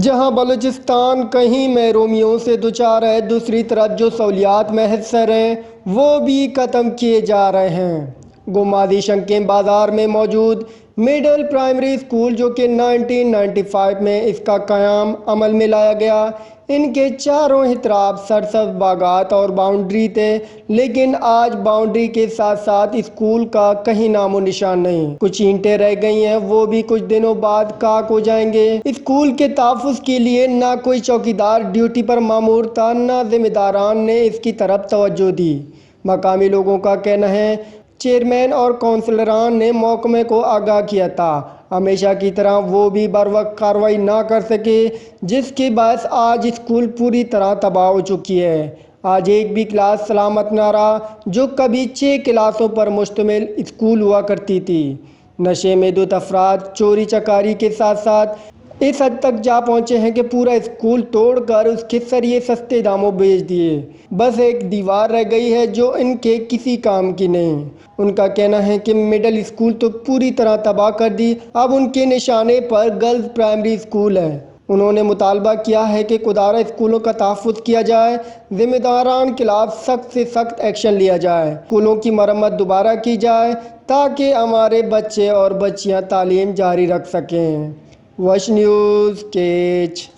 جہاں بلوچستان کہیں محرومیوں سے دوچار ہے، دوسری طرف جو سہولیات میسر ہیں وہ بھی ختم کیے جا رہے ہیں۔ گمادی شنکیم بازار میں موجود مڈل پرائمری اسکول جو کہ 1995 میں اس کا قیام عمل میں لایا گیا، ان کے چاروں اطراف سرسبز باغات اور باؤنڈری تھے، لیکن آج باؤنڈری کے ساتھ ساتھ اسکول کا کہیں نام و نشان نہیں۔ کچھ اینٹیں رہ گئی ہیں، وہ بھی کچھ دنوں بعد خاک ہو جائیں گے۔ اسکول کے تحفظ کے لیے نہ کوئی چوکیدار ڈیوٹی پر مامور تھا، نہ ذمہ داران نے اس کی طرف توجہ دی۔ مقامی لوگوں کا کہنا ہے چیئرمین اور کونسلران نے محکمے کو آگاہ کیا تھا، ہمیشہ کی طرح وہ بھی بروقت کارروائی نہ کر سکے، جس کے باعث آج اسکول پوری طرح تباہ ہو چکی ہے۔ آج ایک بھی کلاس سلامت نہ رہا، جو کبھی 6 کلاسوں پر مشتمل اسکول ہوا کرتی تھی۔ نشے میں دھت افراد چوری چکاری کے ساتھ ساتھ اس حد تک جا پہنچے ہیں کہ پورا اسکول توڑ کر اس کے سریے سستے داموں بیچ دیے۔ بس ایک دیوار رہ گئی ہے جو ان کے کسی کام کی نہیں۔ ان کا کہنا ہے کہ مڈل اسکول تو پوری طرح تباہ کر دی، اب ان کے نشانے پر گرلز پرائمری اسکول ہے۔ انہوں نے مطالبہ کیا ہے کہ خودارہ اسکولوں کا تحفظ کیا جائے، ذمہ داران کے خلاف سخت سے سخت ایکشن لیا جائے، اسکولوں کی مرمت دوبارہ کی جائے تاکہ ہمارے بچے اور بچیاں تعلیم جاری رکھ سکیں۔ وش نیوز، کیچ۔